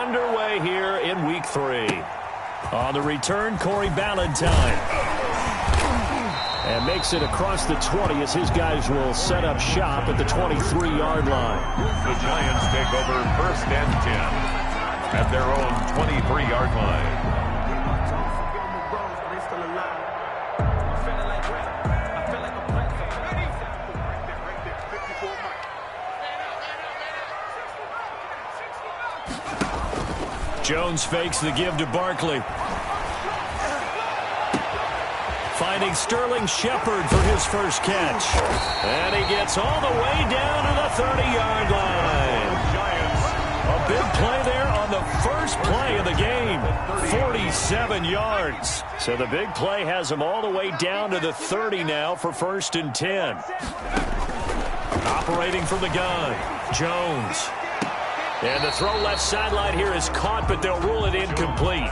underway here in Week 3. On the return, Corey Ballentine. And makes it across the 20 as his guys will set up shop at the 23-yard line. The Giants take over 1st and 10 at their own 23-yard line. Jones fakes the give to Barkley. Finding Sterling Shepard for his first catch. And he gets all the way down to the 30-yard line. A big play there on the first play of the game. 47 yards. So the big play has him all the way down to the 30 now for 1st and 10. Operating from the gun, Jones. And the throw left sideline here is caught, but they'll rule it incomplete.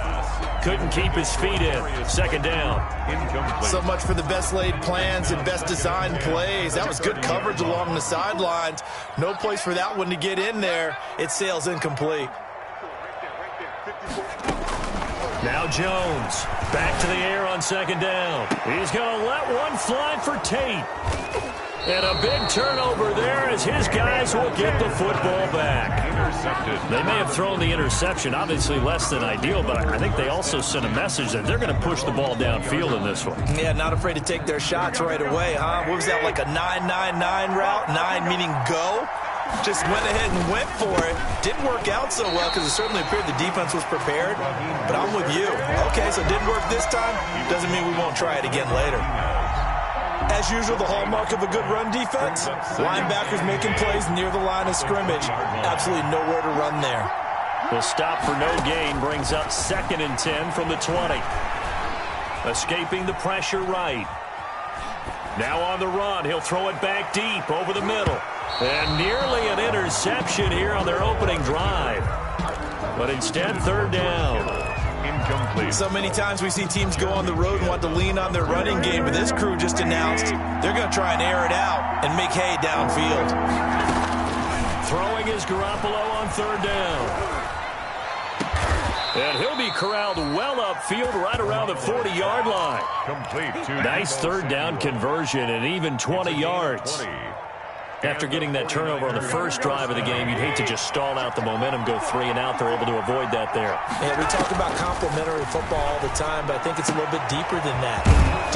Couldn't keep his feet in. 2nd down. Incomplete. So much for the best laid plans and best designed plays. That was good coverage along the sidelines. No place for that one to get in there. It sails incomplete. Now Jones. Back to the air on 2nd down. He's going to let one fly for Tate. And a big turnover there as his guys will get the football back. Intercepted. They may have thrown the interception, obviously less than ideal, but I think they also sent a message that they're going to push the ball downfield in this one. Yeah, not afraid to take their shots right away, huh? What was that, like a 9-9-9 route? 9 meaning go? Just went ahead and went for it. Didn't work out so well because it certainly appeared the defense was prepared. But I'm with you. Okay, so it didn't work this time. Doesn't mean we won't try it again later. As usual, the hallmark of a good run defense, linebackers making plays near the line of scrimmage. Absolutely nowhere to run there. The stop for no gain brings up 2nd and 10 from the 20. Escaping the pressure right. Now on the run, he'll throw it back deep over the middle. And nearly an interception here on their opening drive. But instead, 3rd down. Incomplete. So many times we see teams go on the road and want to lean on their running game, but this crew just announced they're going to try and air it out and make hay downfield. Throwing is Garoppolo on 3rd down. And he'll be corralled well upfield right around the 40-yard line. Complete. Nice 3rd down conversion and even 20 yards. After getting that turnover on the first drive of the game, you'd hate to just stall out the momentum, go 3 and out. They're able to avoid that there. Yeah, we talk about complementary football all the time, but I think it's a little bit deeper than that.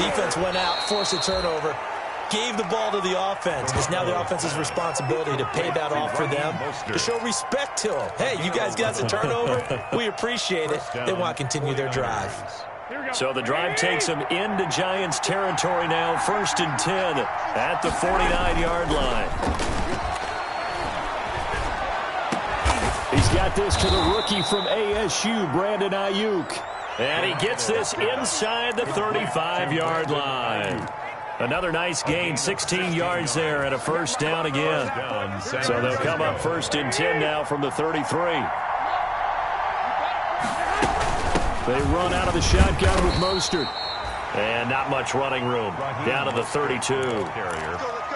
Defense went out, forced a turnover, gave the ball to the offense. It's now the offense's responsibility to pay that off for them, to show respect to them. Hey, you guys got a turnover. We appreciate it. They want to continue their drive. So the drive takes them into Giants territory now. 1st and 10 at the 49-yard line. He's got this to the rookie from ASU, Brandon Ayuk. And he gets this inside the 35-yard line. Another nice gain, 16 yards there and a 1st down again. So they'll come up 1st and 10 now from the 33. They run out of the shotgun with Mostert. And not much running room. Down to the 32.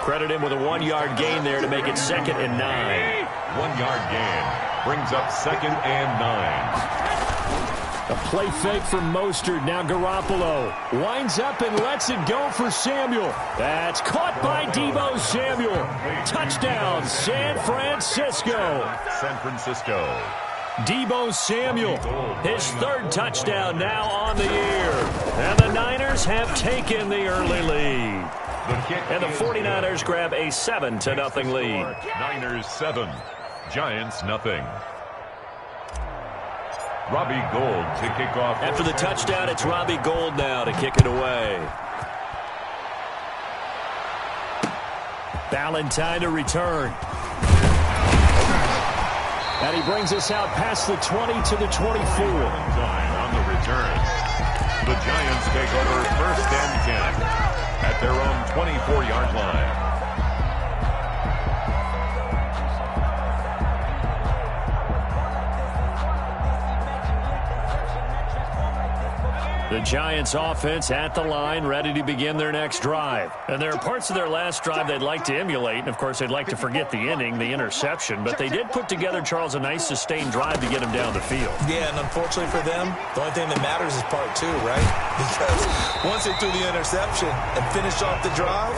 Credit him with a 1-yard gain there to make it 2nd and 9. 1-yard gain brings up 2nd and 9. A play fake from Mostert. Now Garoppolo winds up and lets it go for Samuel. That's caught by Deebo Samuel. Touchdown, San Francisco. San Francisco. Deebo Samuel, his 3rd touchdown now on the year. And the Niners have taken the early lead. And the 49ers grab a 7-0 lead. Niners 7, Giants nothing. Robbie Gould to kick off. After the touchdown, it's Robbie Gould now to kick it away. Ballentine to return. And he brings us out past the 20 to the 24. On the return. The Giants take over 1st and 10 at their own 24-yard line. The Giants offense at the line, ready to begin their next drive. And there are parts of their last drive they'd like to emulate, and of course they'd like to forget the inning, the interception, but they did put together, Charles, a nice sustained drive to get him down the field. Yeah, and unfortunately for them, the only thing that matters is part two, right? Because once they threw the interception and finished off the drive,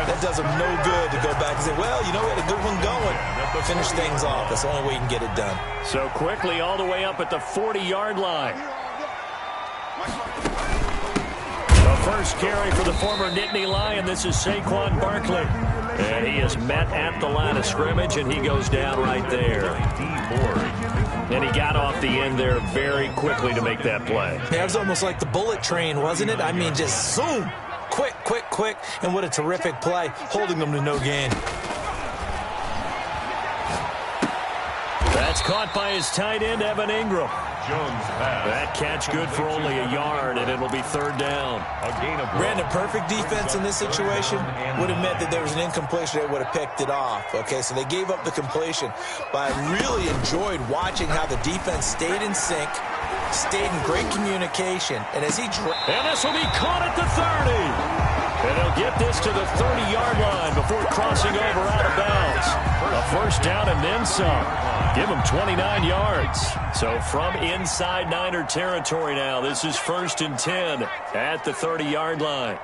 that does them no good to go back and say, well, you know, we had a good one going. Finish things off. That's the only way you can get it done. So quickly all the way up at the 40-yard line. The first carry for the former Nittany Lion. This is Saquon Barkley. And he is met at the line of scrimmage, and he goes down right there. And he got off the end there very quickly to make that play. Yeah, it was almost like the bullet train, wasn't it? I mean, just zoom. Quick, quick, quick. And what a terrific play, holding them to no gain. That's caught by his tight end, Evan Ingram. Jones pass. That catch good for only a yard, and it'll be third down. A gain of Brandon, perfect defense in this situation would have meant that there was an incompletion. They would have picked it off. Okay, so they gave up the completion. But I really enjoyed watching how the defense stayed in sync, stayed in great communication. And as he and this will be caught at the 30. And he'll get this to the 30-yard line before crossing over out of bounds. A first down and then some. Give him 29 yards. So from inside Niner territory now, this is 1st and 10 at the 30-yard line.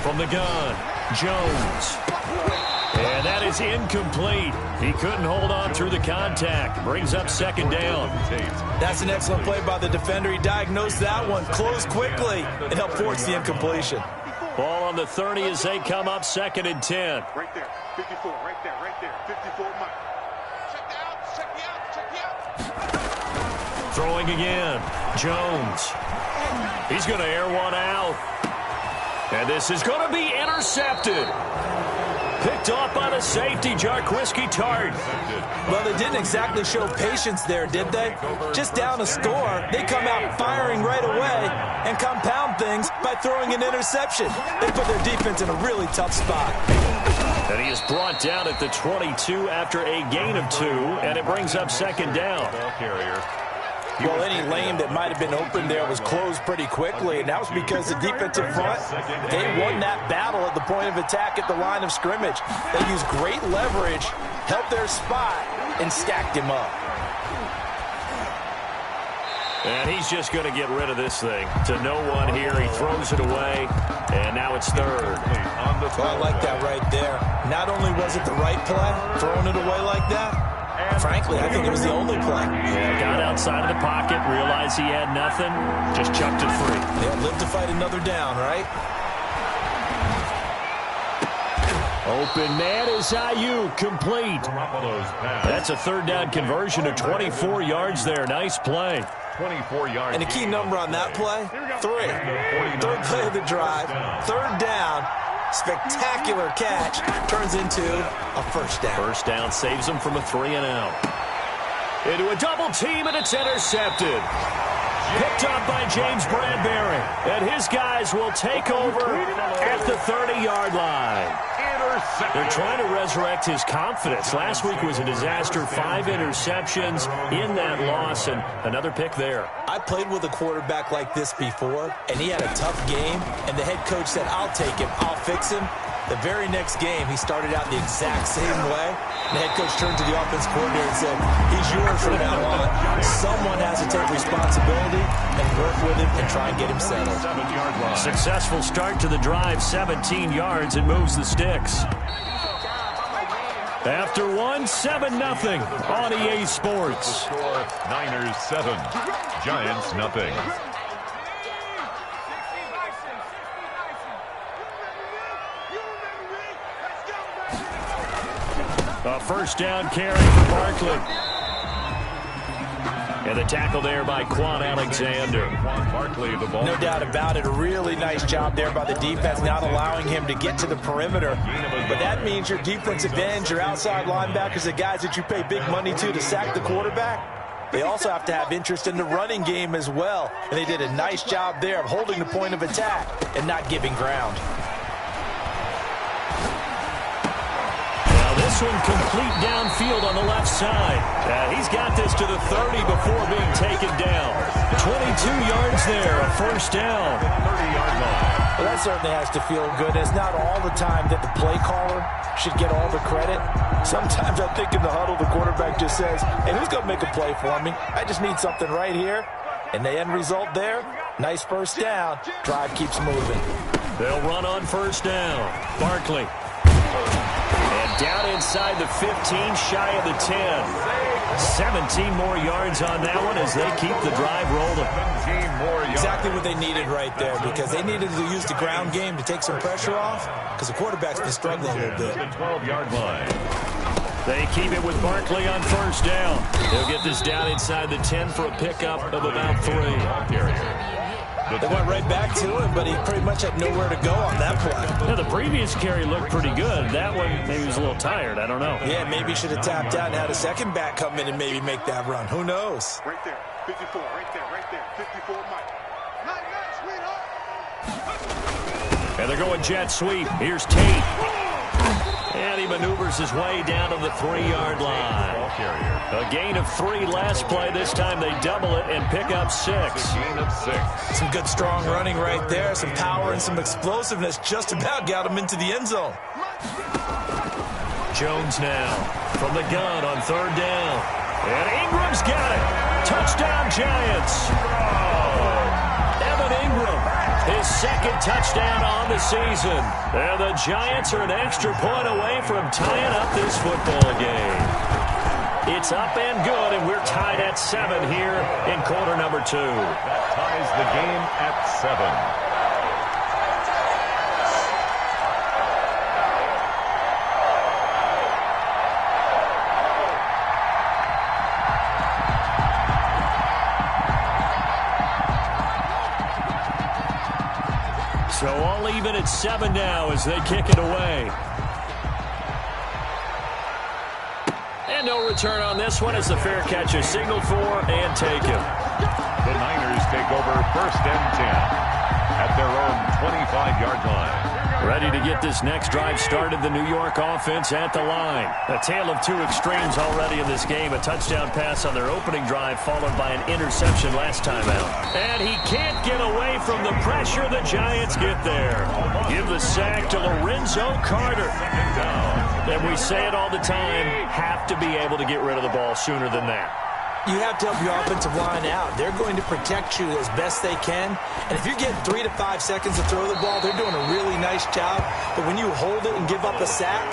From the gun, Jones. And that is incomplete. He couldn't hold on through the contact. Brings up second down. That's an excellent play by the defender. He diagnosed that one, closed quickly, and helped force the incompletion. Ball on the 30 as they come up 2nd and 10. Right there, 54, right there, 54 Mike. Check me out. Throwing again, Jones. He's going to air one out. And this is going to be intercepted. Picked off by the safety, Jarquiski Tart. Well, they didn't exactly show patience there, did they? Just down a score, they come out firing right away and compound things by throwing an interception. They put their defense in a really tough spot. And he is brought down at the 22 after a gain of 2, and it brings up second down. ball carrier. Well, any lane that might have been open there was closed pretty quickly, and that was because the defensive front, they won that battle at the point of attack at the line of scrimmage. They used great leverage, helped their spot, and stacked him up. And he's just going to get rid of this thing to no one here. He throws it away, and now it's third. Well, I like that right there. Not only was it the right play, throwing it away like that, frankly, I think it was the only play. Yeah, got outside of the pocket, realized he had nothing, just chucked it free. They'll live to fight another down, right? Open man is Ayuk, complete. That's a third down conversion of 24 yards there. Nice play. 24 yards. And a key number on that play, 3. Third play of the drive, third down. Spectacular catch turns into a first down. First down saves him from a 3-and-out. Into a double team, and it's intercepted. Picked up by James Bradbury. And his guys will take over at the 30-yard line. They're trying to resurrect his confidence. Last week was a disaster. 5 interceptions in that loss, and another pick there. I played with a quarterback like this before, and he had a tough game, and the head coach said, I'll take him, I'll fix him. The very next game, he started out the exact same way. The head coach turned to the offense coordinator and said, he's yours from now on. Someone has to take responsibility and work with him and try and get him settled. Successful start to the drive, 17 yards, and moves the sticks. After 7-0 on EA Sports. Score, Niners 7, Giants nothing. A first down carry for Barkley. And the tackle there by Quan Alexander. Barkley, the ball. No doubt about it. A really nice job there by the defense, not allowing him to get to the perimeter. But that means your defensive ends, your outside linebackers, the guys that you pay big money to sack the quarterback, they also have to have interest in the running game as well. And they did a nice job there of holding the point of attack and not giving ground. This this one complete downfield on the left side. He's got this to the 30 before being taken down. 22 yards there, a first down. 30-yard line. Well, that certainly has to feel good. It's not all the time that the play caller should get all the credit. Sometimes I think in the huddle, the quarterback just says, hey, who's going to make a play for me? I just need something right here. And the end result there, nice first down. Drive keeps moving. They'll run on first down. Barkley. And down inside the 15, shy of the 10. 17 more yards on that one as they keep the drive rolling. 17 more yards. Exactly what they needed right there, because they needed to use the ground game to take some pressure off, because the quarterback's been struggling a little bit. The 12-yard line. They keep it with Barkley on first down. They'll get this down inside the 10 for a pickup of about 3. They went right back to him, but he pretty much had nowhere to go on that play. Yeah, the previous carry looked pretty good. That one, maybe he was a little tired. I don't know. Yeah, maybe he should have tapped out and had a second back come in and maybe make that run. Who knows? Right there. 54. Right there. 54, Mike. And they're going jet sweep. Here's Tate. And he maneuvers his way down to the 3-yard line. A gain of 3 last play. This time they double it and pick up 6. A gain of 6. Some good strong running right there. Some power and some explosiveness. Just about got him into the end zone. Jones now from the gun on third down. And Ingram's got it. Touchdown Giants. Evan Ingram, his second touchdown on the season. And the Giants are an extra point away from tying up this football game. It's up and good, and we're tied at 7 here in quarter number 2. That ties the game at 7. So all even at 7 now as they kick it away. And no return on this one as the fair catch is signaled for and taken. The Niners take over first and 10 at their own 25-yard line. Ready to get this next drive started, the New York offense at the line. A tale of 2 extremes already in this game. A touchdown pass on their opening drive followed by an interception last time out. And he can't get away from the pressure. The Giants get there. Give the sack to Lorenzo Carter. And we say it all the time, have to be able to get rid of the ball sooner than that. You have to help your offensive line out. They're going to protect you as best they can. And if you're getting 3 to 5 seconds to throw the ball, they're doing a really nice job. But when you hold it and give up a sack,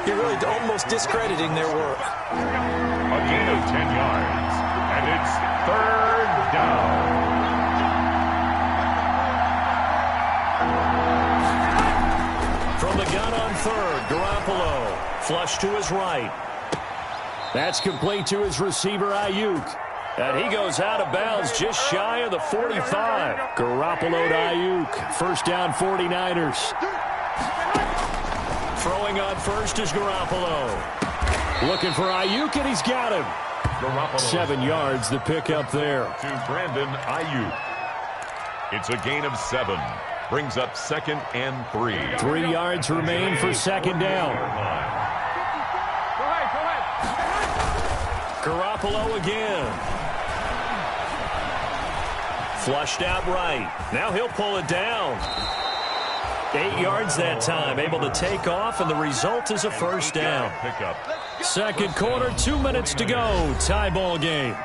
you're really almost discrediting their work. A gain of 10 yards, and it's third down. From the gun on third, Garoppolo. Flush to his right. That's complete to his receiver, Ayuk. And he goes out of bounds just shy of the 45. Garoppolo to Ayuk. First down, 49ers. Throwing on first is Garoppolo. Looking for Ayuk, and he's got him. Garoppolo 7 yards, the pickup there. to Brandon Ayuk. It's a gain of 7. Brings up second and 3. 3 yards remain for second down. Garoppolo again. Flushed out right. Now he'll pull it down. 8 yards that time. Able to take off, and the result is a first down. Pickup. Second quarter, 2 minutes to go. Tie ball game.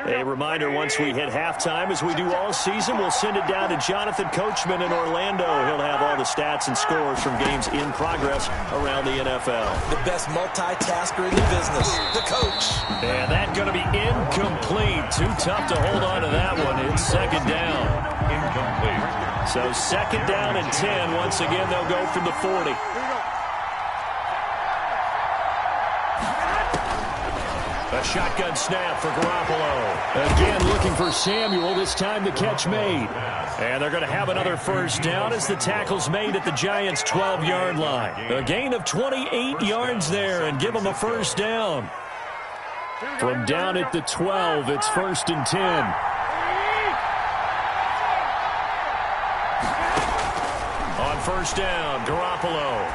A reminder, once we hit halftime, as we do all season, we'll send it down to Jonathan Coachman in Orlando. He'll have all the stats and scores from games in progress around the NFL. The best multitasker in the business, the coach. And that's going to be incomplete. Too tough to hold on to that one. It's second down. Incomplete. So second down and 10. Once again, they'll go from the 40. A shotgun snap for Garoppolo. Again looking for Samuel. This time the catch made. And they're going to have another first down as the tackle's made at the Giants' 12-yard line. A gain of 28 yards there and give them a first down. From down at the 12, it's first and 10. On first down. Garoppolo.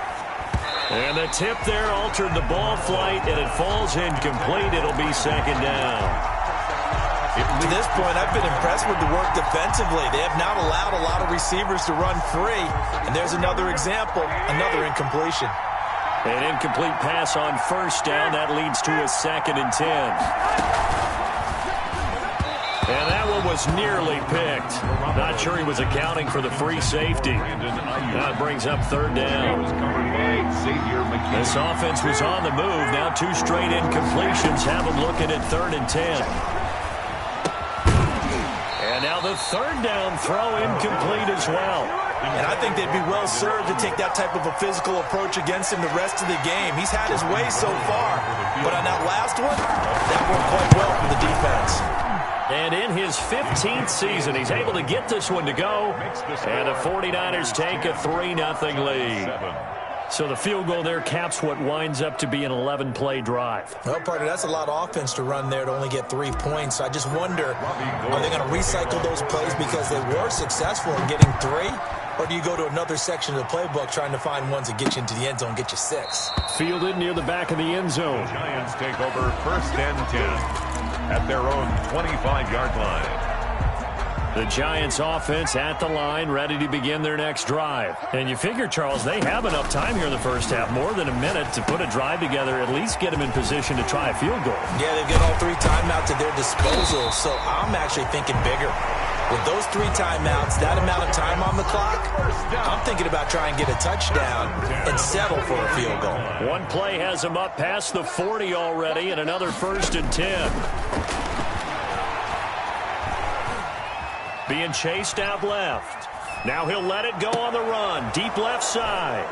And the tip there altered the ball flight, and it falls incomplete. It'll be second down. To this point, I've been impressed with the work defensively. They have not allowed a lot of receivers to run free. And there's another example, another incompletion. An incomplete pass on first down. That leads to a 2nd and 10. And that one was nearly picked. Not sure he was accounting for the free safety. That brings up 3rd down. This offense was on the move. Now 2 straight incompletions have them looking at 3rd and 10. And now the 3rd down throw incomplete as well. And I think they'd be well served to take that type of a physical approach against him the rest of the game. He's had his way so far. But on that last one, that worked quite well for the defense. And in his 15th season, he's able to get this one to go. And the 49ers take a 3-0 lead. So the field goal there caps what winds up to be an 11-play drive. Well, partner, that's a lot of offense to run there to only get 3 points. I just wonder, are they going to recycle those plays because they were successful in getting 3? Or do you go to another section of the playbook trying to find ones that get you into the end zone, get you 6? Fielded near the back of the end zone. The Giants take over 1st and 10 at their own 25-yard line. The Giants offense at the line, ready to begin their next drive. And you figure, Charles, they have enough time here in the first half, more than a minute, to put a drive together, at least get them in position to try a field goal. Yeah, they've got all 3 timeouts at their disposal, so I'm actually thinking bigger. With those 3 timeouts, that amount of time on the clock, I'm thinking about trying to get a touchdown and settle for a field goal. One play has him up past the 40 already, and another 1st and 10. Being chased out left. Now he'll let it go on the run. Deep left side.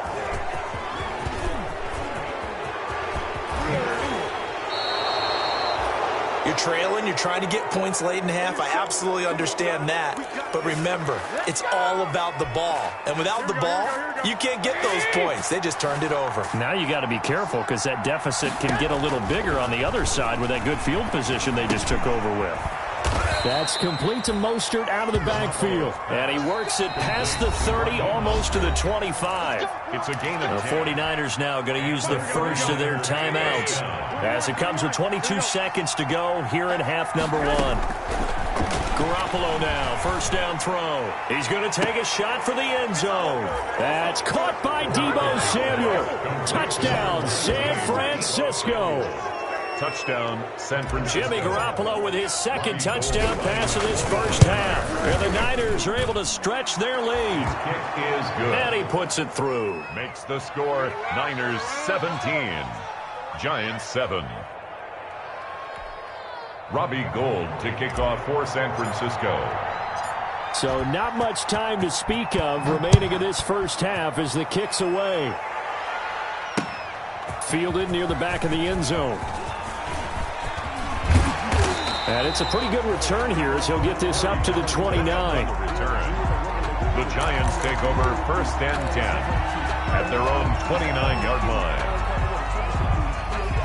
You're trailing. You're trying to get points late in the half. I absolutely understand that. But remember, it's all about the ball. And without the ball, you can't get those points. They just turned it over. Now you got to be careful because that deficit can get a little bigger on the other side with that good field position they just took over with. That's complete to Mostert out of the backfield. And he works it past the 30, almost to the 25. It's a gain of 10. The 49ers now going to use the first of their timeouts as it comes with 22 seconds to go here in half number 1. Garoppolo now, first down throw. He's going to take a shot for the end zone. That's caught by Deebo Samuel. Touchdown, San Francisco. Touchdown, San Francisco. Jimmy Garoppolo with his 2nd touchdown pass of this first half. And the Niners are able to stretch their lead. Kick is good. And he puts it through. Makes the score Niners 17, Giants 7. Robbie Gould to kick off for San Francisco. So not much time to speak of remaining in this first half as the kick's away. Fielded near the back of the end zone. And it's a pretty good return here as he'll get this up to the 29. The Giants take over 1st and 10 at their own 29-yard line.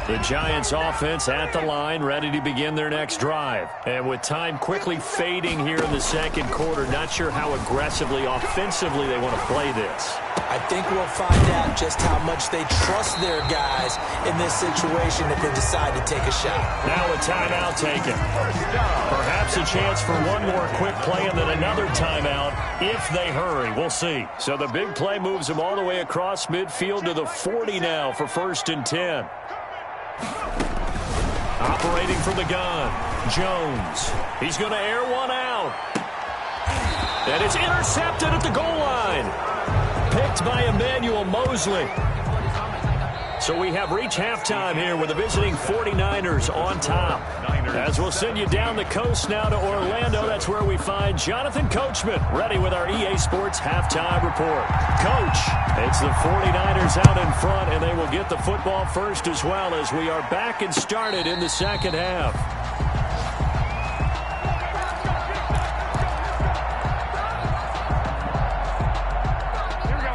The Giants offense at the line, ready to begin their next drive. And with time quickly fading here in the 2nd quarter, not sure how aggressively, offensively they want to play this. I think we'll find out just how much they trust their guys in this situation if they decide to take a shot. Now a timeout taken. Perhaps a chance for one more quick play and then another timeout if they hurry. We'll see. So the big play moves them all the way across midfield to the 40 now for 1st and 10. Operating from the gun, Jones. He's going to air one out. And it's intercepted at the goal line. Picked by Emmanuel Mosley. So we have reached halftime here with the visiting 49ers on top. As we'll send you down the coast now to Orlando. That's where we find Jonathan Coachman ready with our EA Sports halftime report. Coach, it's the 49ers out in front, and they will get the football first as well as we are back and started in the 2nd half.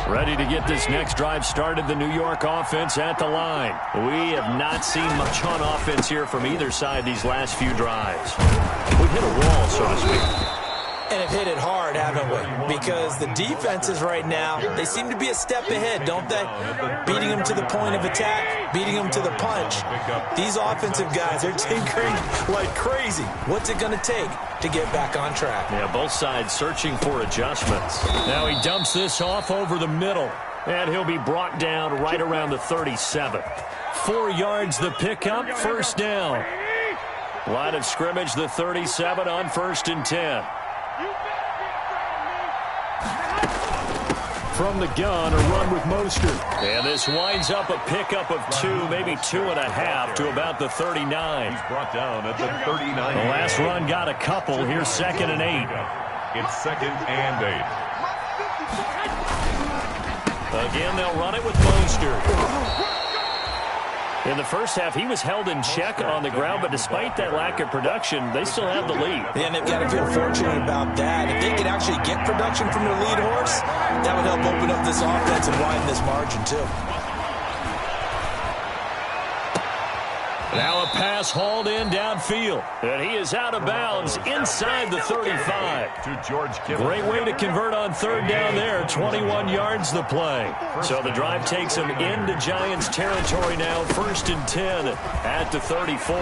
Ready to get this next drive started, the New York offense at the line. We have not seen much on offense here from either side these last few drives. We've hit a wall, so to speak. And have hit it hard, haven't we? Because the defenses right now, they seem to be a step ahead, don't they? Beating them to the point of attack, beating them to the punch. These offensive guys, they're tinkering like crazy. What's it going to take to get back on track? Yeah, both sides searching for adjustments. Now he dumps this off over the middle, and he'll be brought down right around the 37. 4 yards the pickup, first down. Line of scrimmage, the 37 on 1st and 10. From the gun, a run with Mostert. And this winds up a pickup of 2, maybe 2.5 to about the 39. He's brought down at the 39. The last run got a couple. Here's 2nd and 8. It's 2nd and 8. Again, they'll run it with Mostert. In the first half, he was held in check on the ground, but despite that lack of production, they still have the lead. And they've got to feel fortunate about that. If they could actually get production from their lead horse, that would help open up this offense and widen this margin, too. Now a pass hauled in downfield, and he is out of bounds inside the 35. To George Kittle. Great way to convert on 3rd down there. 21 yards the play. So the drive takes him into Giants territory now. 1st and 10 at the 34.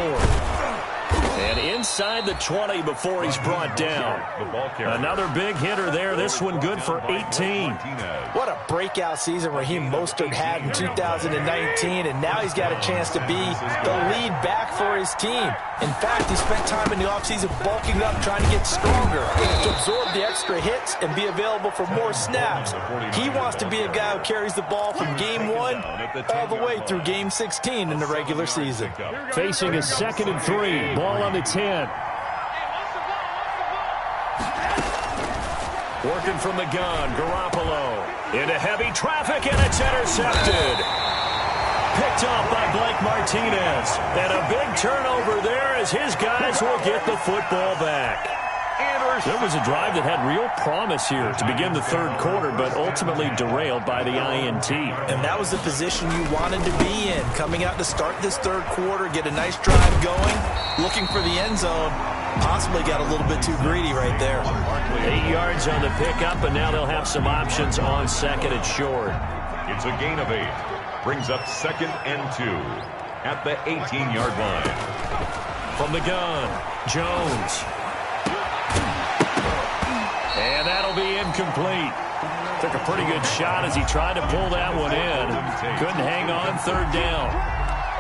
And inside the 20 before he's brought down. Another big hitter there. This one good for 18. What a breakout season Raheem Mostert had in 2019, and now he's got a chance to be the lead back for his team. In fact, he spent time in the offseason bulking up, trying to get stronger, to absorb the extra hits and be available for more snaps. He wants to be a guy who carries the ball from game 1 all the way through game 16 in the regular season. Facing a 2nd and 3. Ball on the 10. Working from the gun, Garoppolo. Into heavy traffic, and it's intercepted. Picked off by Blake Martinez. And a big turnover there as his guys will get the football back. There was a drive that had real promise here to begin the 3rd quarter, but ultimately derailed by the INT. And that was the position you wanted to be in, coming out to start this 3rd quarter, get a nice drive going, looking for the end zone. Possibly got a little bit too greedy right there. 8 yards on the pickup, and now they'll have some options on 2nd and short. It's a gain of 8. Brings up 2nd and 2 at the 18-yard line. From the gun, Jones. And that'll be incomplete. Took a pretty good shot as he tried to pull that one in. Couldn't hang on, 3rd down.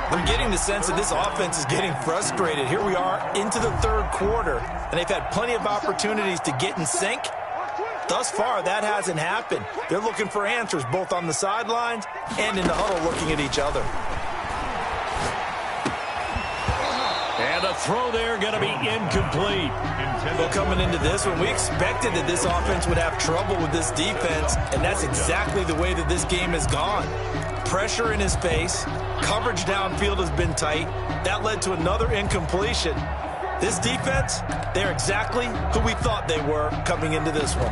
I'm getting the sense that this offense is getting frustrated. Here we are into the 3rd quarter, and they've had plenty of opportunities to get in sync. Thus far, that hasn't happened. They're looking for answers both on the sidelines and in the huddle looking at each other. And the throw there going to be incomplete. Well, coming into this one, we expected that this offense would have trouble with this defense, and that's exactly the way that this game has gone. Pressure in his face, coverage downfield has been tight. That led to another incompletion. This defense, they're exactly who we thought they were coming into this one.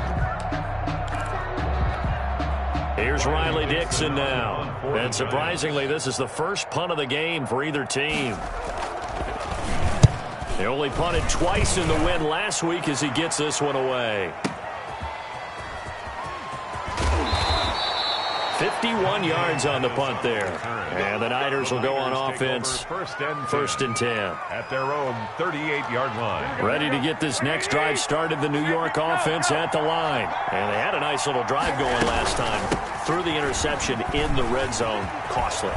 Here's Riley Dixon now. And surprisingly, this is the first punt of the game for either team. They only punted twice in the win last week as he gets this one away. 51 yards on the punt there. And the Niners will go on offense. 1st and 10. At their own 38-yard line. Ready to get this next drive started. The New York offense at the line. And they had a nice little drive going last time. Threw the interception in the red zone. Costly.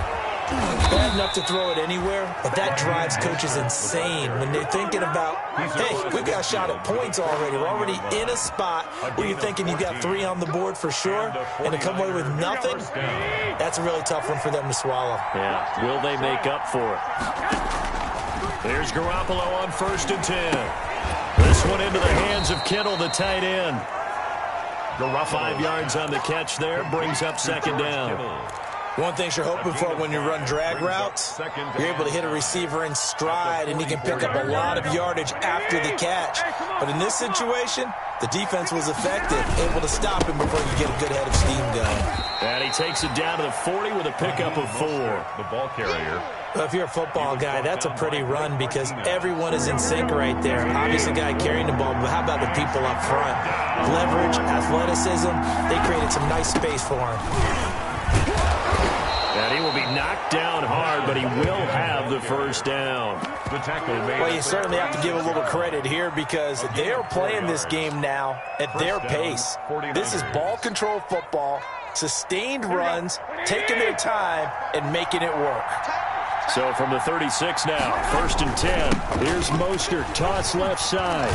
Bad enough to throw it anywhere, but that drives coaches insane when they're thinking about, hey, we've got a shot at points already. We're already in a spot where you're thinking you've got 3 on the board for sure, and to come away with nothing, that's a really tough one for them to swallow. Yeah, will they make up for it? There's Garoppolo on 1st and 10. This one into the hands of Kittle, the tight end. 5 yards on the catch there, brings up 2nd down. One thing you're hoping for when you run drag routes, you're able to hit a receiver in stride, and he can pick up a lot of yardage after the catch. But in this situation, The defense was effective, able to stop him before he could get a good head of steam going. And he takes it down to the 40 with a pickup of 4. The ball carrier. Well, if you're a football guy, that's a pretty run because everyone is in sync right there. Obviously, the guy carrying the ball, but how about the people up front? Leverage, athleticism, they created some nice space for him. And he will be knocked down hard, but he will have the first down. The tackle made. Well, you certainly have to give a little credit here because they are playing this game now at their pace. This is ball control football, sustained runs, taking their time, and making it work. So from the 36 now, 1st and 10. Here's Mostert, toss left side.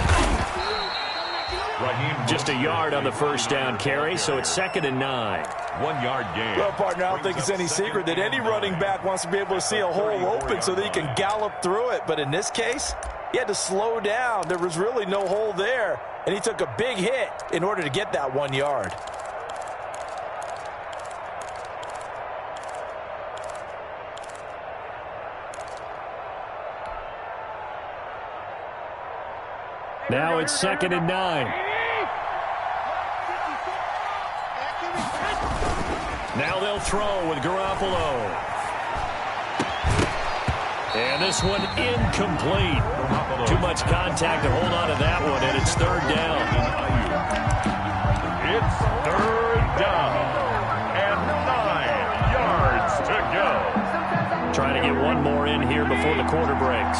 Just a yard on the first down carry, so it's 2nd and 9. 1 yard gain. Well, partner, I don't think it's any secret that any running back wants to be able to see a hole open so that he can gallop through it. But in this case, he had to slow down. There was really no hole there, and he took a big hit in order to get that 1 yard. Now it's 2nd and 9. Now they'll throw with Garoppolo. And this one incomplete. Too much contact to hold on to that one, and it's 3rd down. It's 3rd down and 9 yards to go. Trying to get one more in here before the quarter breaks.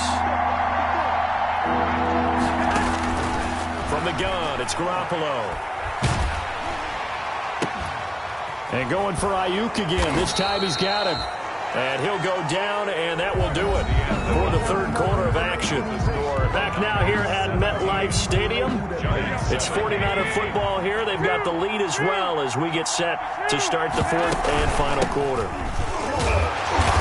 From the gun, it's Garoppolo. And going for Ayuk again. This time he's got him. And he'll go down, and that will do it for the 3rd quarter of action. Back now here at MetLife Stadium. It's 49er football here. They've got the lead as well as we get set to start the 4th and final quarter.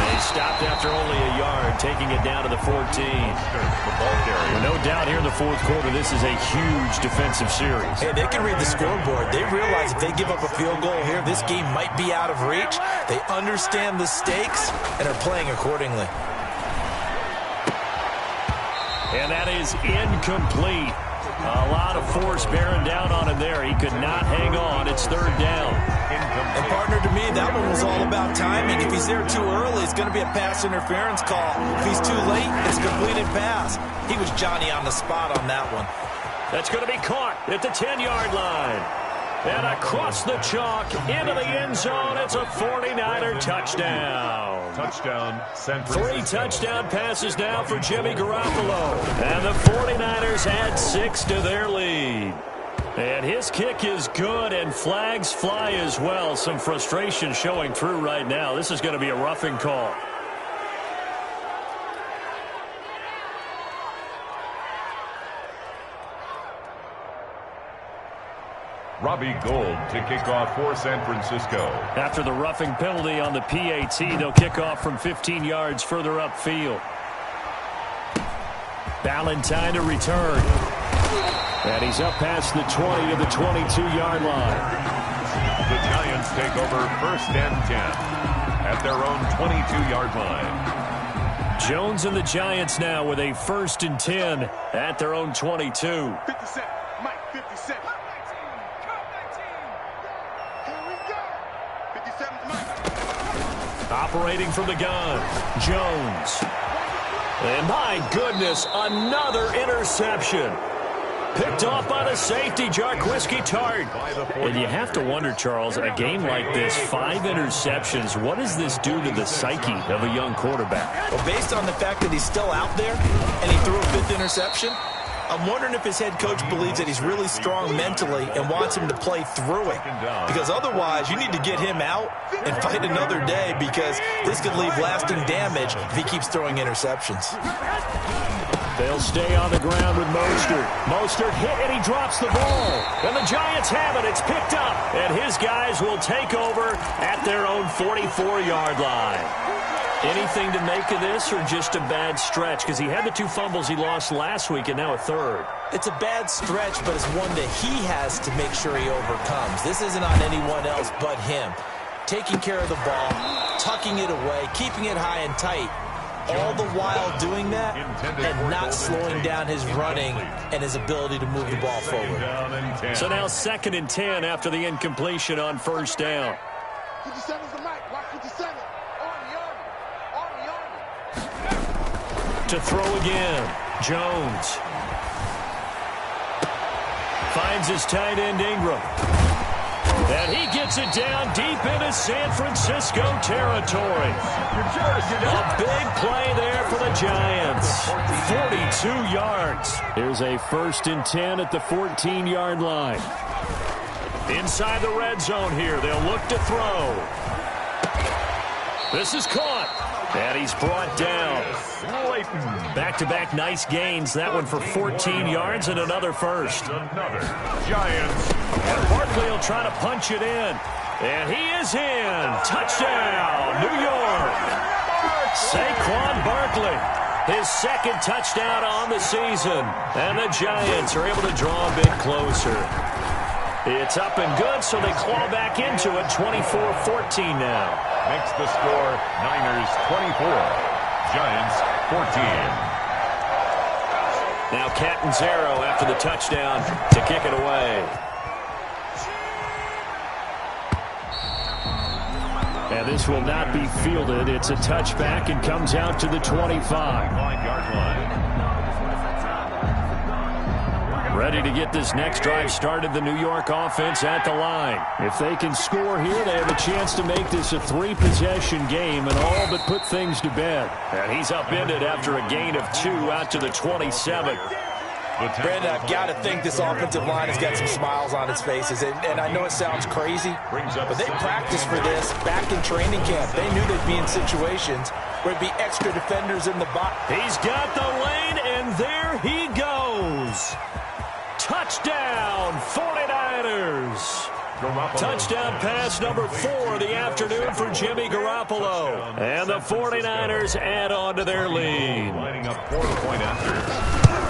They stopped after only a yard, taking it down to the 14. Well, no doubt here in the 4th quarter, this is a huge defensive series. Hey, they can read the scoreboard. They realize if they give up a field goal here, this game might be out of reach. They understand the stakes and are playing accordingly. And that is incomplete. A lot of force bearing down on him there. He could not hang on. It's 3rd down. And partner, to me, that one was all about timing. If he's there too early, it's going to be a pass interference call. If he's too late, it's a completed pass. He was Johnny on the spot on that one. That's going to be caught at the 10-yard line. And across the chalk into the end zone. It's a 49er touchdown. Touchdown, San Francisco. 3 touchdown passes now for Jimmy Garoppolo. And the 49ers add 6 to their lead. And his kick is good, and flags fly as well. Some frustration showing through right now. This is going to be a roughing call. Robbie Gould to kick off for San Francisco. After the roughing penalty on the PAT, they'll kick off from 15 yards further upfield. Ballantyne to return. And he's up past the 20 to the 22-yard line. The Giants take over 1st and 10 at their own 22-yard line. Jones and the Giants now with a 1st and 10 at their own 22. 57, Mike, 57. Here we go. 57's Mike. Operating from the gun, Jones. And my goodness, another interception. Picked off by the safety, Jarquiski Tart. And you have to wonder, Charles, in a game like this, 5 interceptions, what does this do to the psyche of a young quarterback? Well, based on the fact that he's still out there and he threw a 5th interception, I'm wondering if his head coach believes that he's really strong mentally and wants him to play through it. Because otherwise, you need to get him out and fight another day because this could leave lasting damage if he keeps throwing interceptions. They'll stay on the ground with Mostert. Mostert hit and he drops the ball. And the Giants have it. It's picked up. And his guys will take over at their own 44-yard line. Anything to make of this or just a bad stretch? Because he had the 2 fumbles he lost last week and now a 3rd. It's a bad stretch, but it's one that he has to make sure he overcomes. This isn't on anyone else but him. Taking care of the ball, tucking it away, keeping it high and tight, all the while doing that and not slowing down his running and his ability to move the ball forward. So now 2nd and 10 after the incompletion on first down. 57's the mic. Watch 57. Army. To throw again, Jones. Finds his tight end, Ingram. And he gets it down deep into San Francisco territory. A big play there for the Giants. 42 yards. Here's a 1st and 10 at the 14-yard line. Inside the red zone here. They'll look to throw. This is caught. And he's brought down. Back-to-back nice gains. That one for 14 yards and another first. Giants. And Barkley will try to punch it in. And he is in. Touchdown, New York. Saquon Barkley. His 2nd touchdown on the season. And the Giants are able to draw a bit closer. It's up and good, so they claw back into it. 24-14 now. Makes the score Niners 24, Giants 14. Now Catanzaro after the touchdown to kick it away. And this will not be fielded. It's a touchback and comes out to the 25. 5-yard line. Ready to get this next drive started, the New York offense at the line. If they can score here, they have a chance to make this a 3-possession game and all but put things to bed. And he's upended after a gain of 2 out to the 27. Brandon, I've got to think this offensive line has got some smiles on its faces. And I know it sounds crazy, but they practiced for this back in training camp. They knew they'd be in situations where it'd be extra defenders in the box. He's got the lane, and there he goes. Touchdown, 49ers. Touchdown pass number 4 of the afternoon for Jimmy Garoppolo. And the 49ers add on to their lead. Lining up for the point after.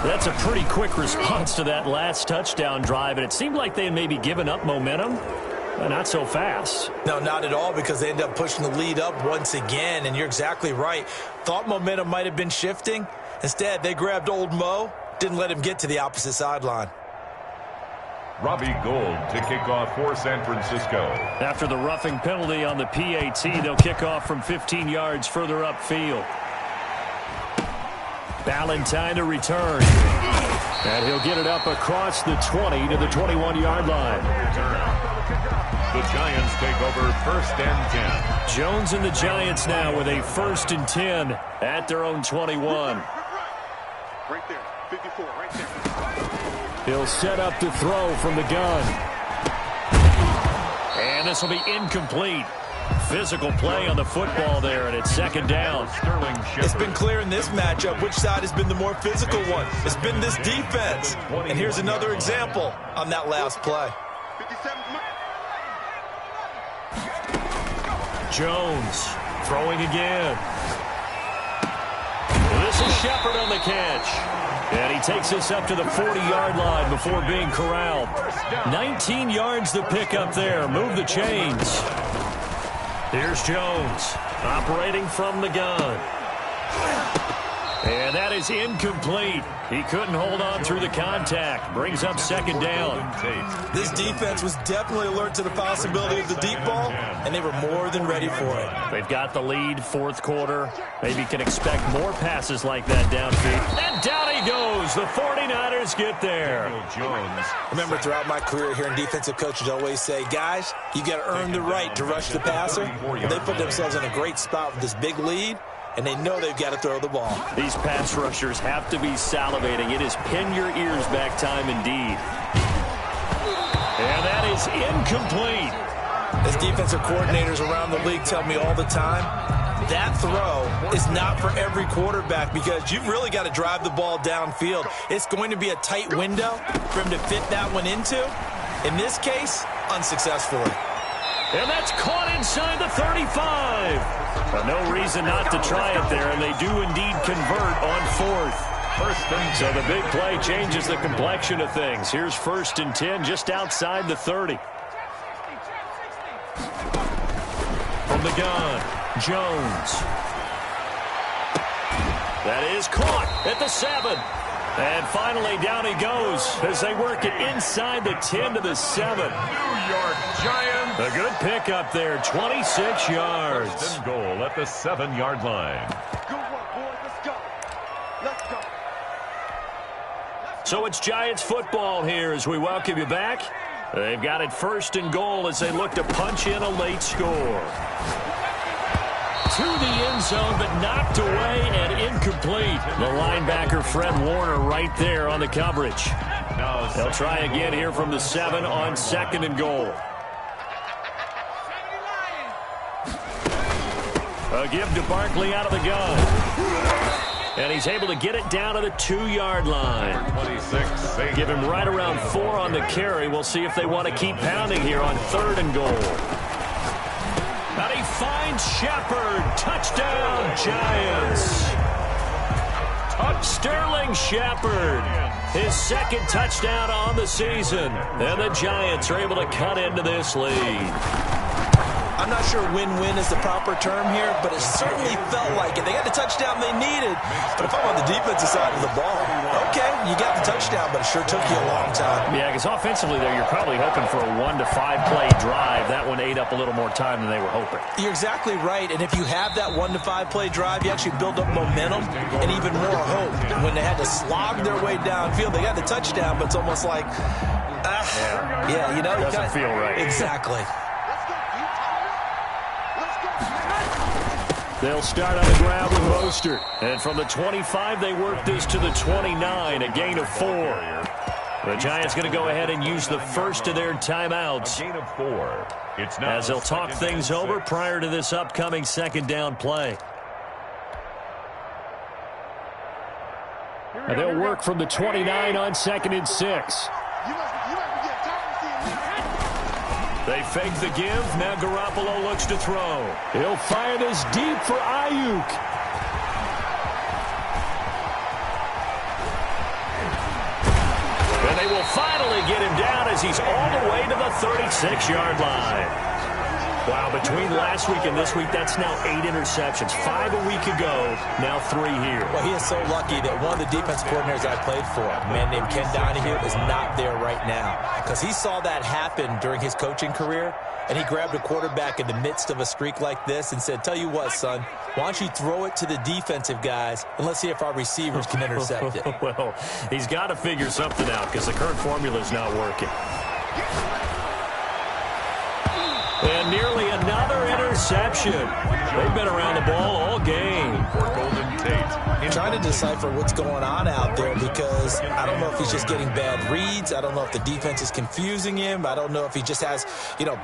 That's a pretty quick response to that last touchdown drive, and it seemed like they had maybe given up momentum. But not so fast. No, not at all, because they ended up pushing the lead up once again, and you're exactly right. Thought momentum might have been shifting. Instead, they grabbed old Mo, didn't let him get to the opposite sideline. Robbie Gould to kick off for San Francisco. After the roughing penalty on the PAT, they'll kick off from 15 yards further upfield. Ballantyne to return. And he'll get it up across the 20 to the 21-yard line. The Giants take over 1st and 10. Jones and the Giants now with a 1st and 10 at their own 21. Right there. 54, right there. He'll set up to throw from the gun. And this will be incomplete. Physical play on the football there, and it's 2nd down. It's been clear in this matchup which side has been the more physical one. It's been this defense. And here's another example on that last play. 57's mic. Jones throwing again. This is Shepard on the catch. And he takes us up to the 40-yard line before being corralled. 19 yards to pick up there. Move the chains. Here's Jones operating from the gun. And that is incomplete. He couldn't hold on through the contact. Brings up 2nd down. This defense was definitely alert to the possibility of the deep ball, and they were more than ready for it. They've got the lead, 4th quarter. Maybe can expect more passes like that downfield. And down he goes. The 49ers get there. Jones. Remember, throughout my career here in defensive coaches always say, guys, you got to earn the right to rush the passer. They put themselves in a great spot with this big lead, and they know they've got to throw the ball. These pass rushers have to be salivating. It is pin your ears back time indeed. And that is incomplete. As defensive coordinators around the league tell me all the time, that throw is not for every quarterback because you've really got to drive the ball downfield. It's going to be a tight window for him to fit that one into. In this case, unsuccessfully. And that's caught inside the 35. But no reason not to try it there, and they do indeed convert on 4th. So the big play changes the complexion of things. Here's 1st and 10 just outside the 30. From the gun, Jones. That is caught at the 7. And finally, down he goes as they work it inside the 10 to the 7. New York Giants. A good pickup there, 26 yards. First and goal at the 7-yard line. Good work, boys. Let's go. Let's go. So it's Giants football here as we welcome you back. They've got it first and goal as they look to punch in a late score. To the end zone, but knocked away and incomplete. The linebacker, Fred Warner, right there on the coverage. They'll try again here from the 7 on 2nd and goal. A give to Barkley out of the gun. And he's able to get it down to the 2-yard line. 26. They give him right around 4 on the carry. We'll see if they want to keep pounding here on 3rd and goal. And he finds Shepard. Touchdown, Giants. Sterling Shepard. His 2nd touchdown on the season. And the Giants are able to cut into this lead. I'm not sure win-win is the proper term here, but it certainly felt like it. They got the touchdown they needed. But if I'm on the defensive side of the ball, okay, you got the touchdown, but it sure took you a long time. Yeah, because offensively there, you're probably hoping for a 1 to 5 play drive. That one ate up a little more time than they were hoping. You're exactly right, and if you have that 1 to 5 play drive, you actually build up momentum and even more hope. When they had to slog their way downfield, they got the touchdown, but it's almost like, yeah, you know. Doesn't feel right. Exactly. They'll start on the ground with Mostert. And from the 25, they work this to the 29, a gain of 4. The Giants going to go ahead and use the first of their timeouts. A gain of 4. It's now as they'll talk things over prior to this upcoming 2nd down play. And they'll work from the 29 on 2nd and 6. They fake the give. Now Garoppolo looks to throw. He'll fire this deep for Ayuk. And they will finally get him down as he's all the way to the 36-yard line. Wow, between last week and this week, that's now 8 interceptions. 5 a week ago, now 3 here. Well, he is so lucky that one of the defensive coordinators I played for, a man named Ken Donahue, is not there right now. Because he saw that happen during his coaching career, and he grabbed a quarterback in the midst of a streak like this and said, tell you what, son, why don't you throw it to the defensive guys, and let's see if our receivers can intercept it. Well, he's got to figure something out because the current formula is not working. And nearly another interception. They've been around the ball all game. Golden Tate. Trying to decipher what's going on out there because I don't know if he's just getting bad reads. I don't know if the defense is confusing him. I don't know if he just has,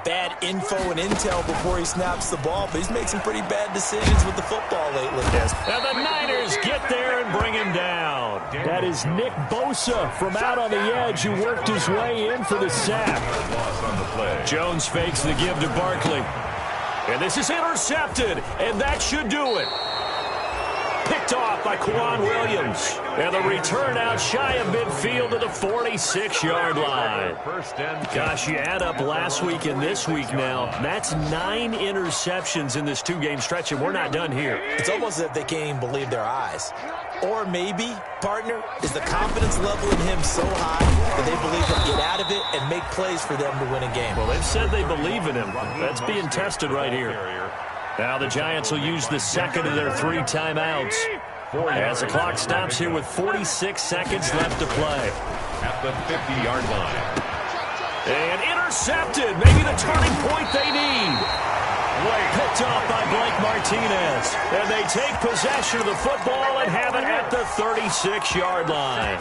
bad info and intel before he snaps the ball. But he's made some pretty bad decisions with the football lately. Yes. And the Niners get there and bring him down. That is Nick Bosa from out on the edge who worked his way in for the sack. Loss on the play. Jones fakes the give to Barkley. And this is intercepted, and that should do it. Picked off by Kwan Williams. And the return out shy of midfield to the 46-yard line. First and Gosh, you add up last week and this week now. That's 9 interceptions in this 2-game stretch, and we're not done here. It's almost as if they can't even believe their eyes. Or maybe, partner, is the confidence level in him so high that they believe he'll get out of it and make plays for them to win a game. Well, they've said they believe in him. That's being tested right here. Now the Giants will use the 2nd of their 3 timeouts. As the clock stops here with 46 seconds left to play. At the 50-yard line. And intercepted. Maybe the turning point they need. Picked off by Blake Martinez. And they take possession of the football and have it at the 36-yard line.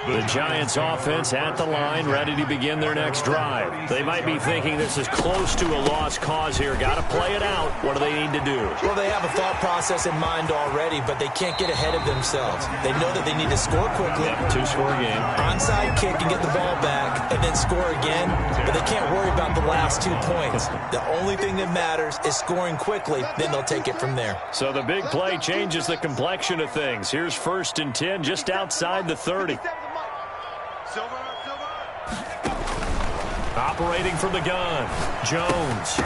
The Giants offense at the line, ready to begin their next drive. They might be thinking this is close to a lost cause here. Got to play it out. What do they need to do? Well, they have a thought process in mind already, but they can't get ahead of themselves. They know that they need to score quickly. Yep, 2-score game. Onside kick and get the ball back, and then score again. But they can't worry about the last 2 points. The only thing that matters is scoring quickly. Then they'll take it from there. So the big play changes the complexion of things. Here's 1st and 10 just outside the 30. Operating from the gun, Jones.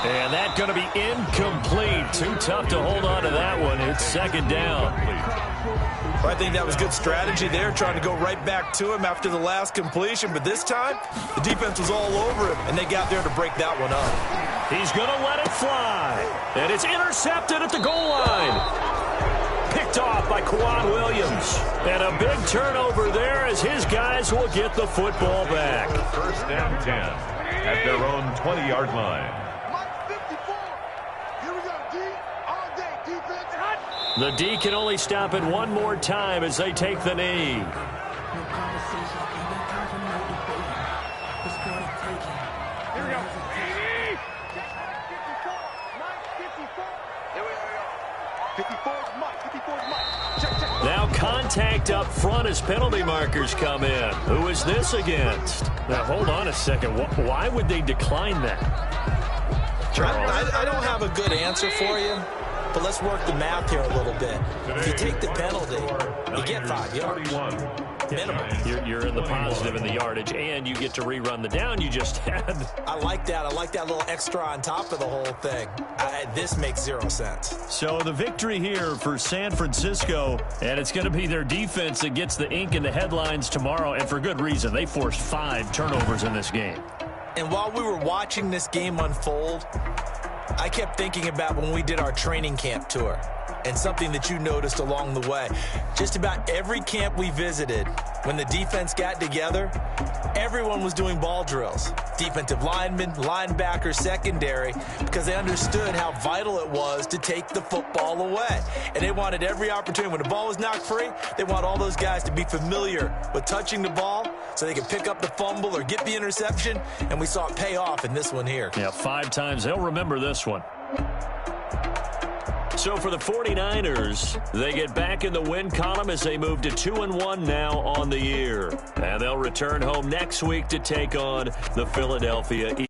And that's going to be incomplete. Too tough to hold on to that one. It's second down. I think that was good strategy there, trying to go right back to him after the last completion. But this time, the defense was all over him, and they got there to break that one up. He's going to let it fly. And it's intercepted at the goal line. Picked off by Kwan Williams. And a big turnover there as his guys will get the football back. First and 10 at their own 20-yard line. The D can only stop it one more time as they take the knee. Now contact up front as penalty markers come in. Who is this against? Now hold on a second. Why would they decline that? I don't have a good answer for you. But let's work the math here a little bit. If you take the penalty, you get 5 yards. Minimum. You're in the positive in the yardage, and you get to rerun the down you just had. I like that. I like that little extra on top of the whole thing. This makes 0 sense. So the victory here for San Francisco, and it's going to be their defense that gets the ink in the headlines tomorrow, and for good reason. They forced 5 turnovers in this game. And while we were watching this game unfold, I kept thinking about when we did our training camp tour and something that you noticed along the way. Just about every camp we visited, when the defense got together, everyone was doing ball drills. Defensive linemen, linebackers, secondary, because they understood how vital it was to take the football away. And they wanted every opportunity. When the ball was knocked free, they want all those guys to be familiar with touching the ball so they can pick up the fumble or get the interception, and we saw it pay off in this one here. Yeah, 5 times. They'll remember this one. So for the 49ers, they get back in the win column as they move to 2-1 now on the year. And they'll return home next week to take on the Philadelphia Eagles.